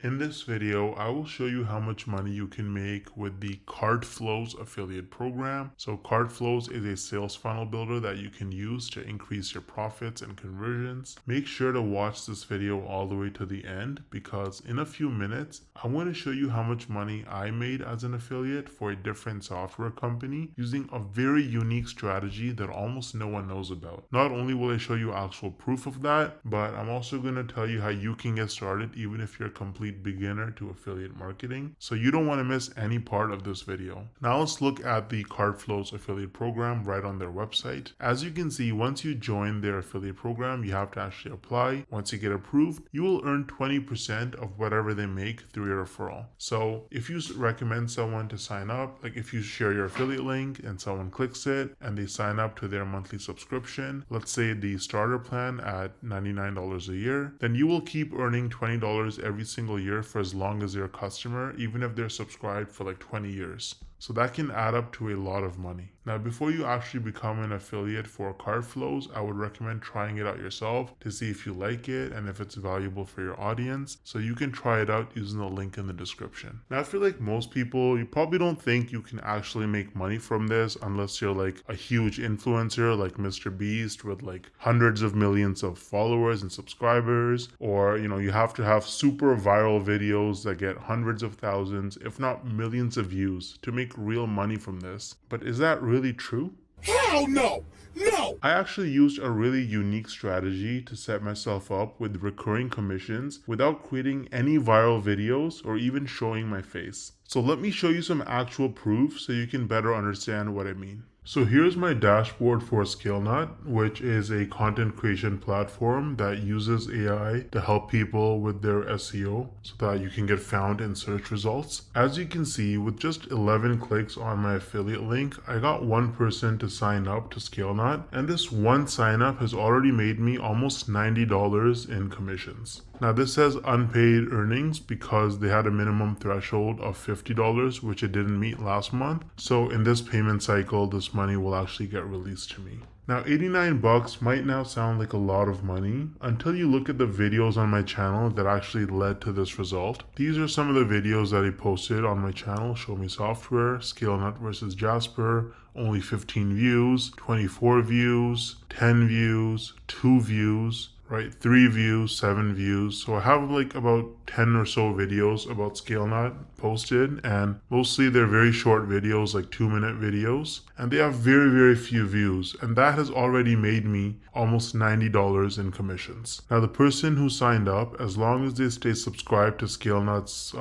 In this video, I will show you how much money you can make with the Cartflows affiliate program. So Cartflows is a sales funnel builder that you can use to increase your profits and conversions. Make sure to watch this video all the way to the end because in a few minutes, I'm going to show you how much money I made as an affiliate for a different software company using a very unique strategy that almost no one knows about. Not only will I show you actual proof of that, but I'm also going to tell you how you can get started even if you're a complete beginner to affiliate marketing. So you don't want to miss any part of this video. Now let's look at the Cartflows affiliate program right on their website. As you can see, once you join their affiliate program, you have to actually apply. Once you get approved, you will earn 20% of whatever they make through your referral. So if you recommend someone to sign up, like if you share your affiliate link and someone clicks it and they sign up to their monthly subscription, let's say the starter plan at $99 a year, then you will keep earning $20 every single year for as long as you're a customer, even if they're subscribed for like 20 years. So that can add up to a lot of money. Now, before you actually become an affiliate for Cartflows, I would recommend trying it out yourself to see if you like it and if it's valuable for your audience. So you can try it out using the link in the description. Now, I feel like most people, you probably don't think you can actually make money from this unless you're like a huge influencer like Mr. Beast with like hundreds of millions of followers and subscribers, or you have to have super viral videos that get hundreds of thousands, if not millions of views to make real money from this. But is that really true? Hell no! No! I actually used a really unique strategy to set myself up with recurring commissions without creating any viral videos or even showing my face. So let me show you some actual proof so you can better understand what I mean. So here's my dashboard for ScaleNut, which is a content creation platform that uses AI to help people with their SEO so that you can get found in search results. As you can see, with just 11 clicks on my affiliate link, I got one person to sign up to ScaleNut, and this one sign up has already made me almost $90 in commissions. Now this says unpaid earnings because they had a minimum threshold of $50, which it didn't meet last month. So in this payment cycle, this money will actually get released to me. Now 89 bucks might now sound like a lot of money until you look at the videos on my channel that actually led to this result. These are some of the videos that I posted on my channel: Show Me Software, ScaleNut versus Jasper, only 15 views, 24 views, 10 views, 2 views, right? 3 views, 7 views. So I have like about 10 or so videos about ScaleNut posted, and mostly they're very short videos, like 2-minute videos, and they have very, very few views, and that has already made me almost $90 in commissions. Now the person who signed up, as long as they stay subscribed to ScaleNut's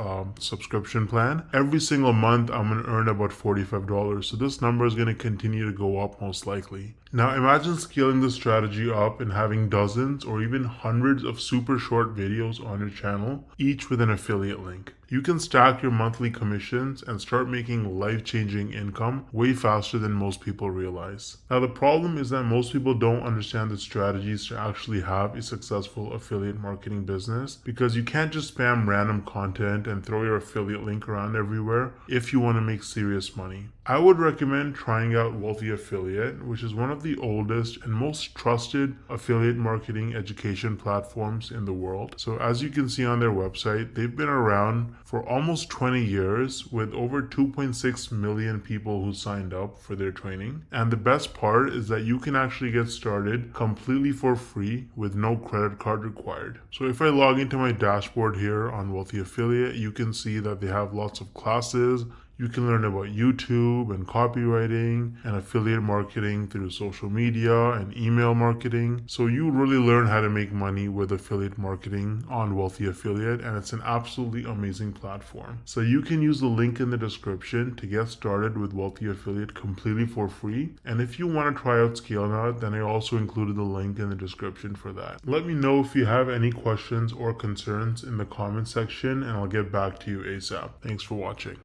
subscription plan, every single month I'm going to earn about $45. So this number is going to continue to go up most likely. Now imagine scaling this strategy up and having dozens or even hundreds of super short videos on your channel, each with an affiliate link. You can stack your monthly commissions and start making life-changing income way faster than most people realize. Now the problem is that most people don't understand the strategies to actually have a successful affiliate marketing business, because you can't just spam random content and throw your affiliate link around everywhere if you want to make serious money. I would recommend trying out Wealthy Affiliate, which is one of the oldest and most trusted affiliate marketing education platforms in the world. So as you can see on their website, they've been around for almost 20 years with over 2.6 million people who signed up for their training. And the best part is that you can actually get started completely for free with no credit card required. So if I log into my dashboard here on Wealthy Affiliate, you can see that they have lots of classes. You can learn about YouTube and copywriting and affiliate marketing through social media and email marketing. So you really learn how to make money with affiliate marketing on Wealthy Affiliate, and it's an absolutely amazing platform. So you can use the link in the description to get started with Wealthy Affiliate completely for free. And if you want to try out ScaleNut, then I also included the link in the description for that. Let me know if you have any questions or concerns in the comment section, and I'll get back to you ASAP. Thanks for watching.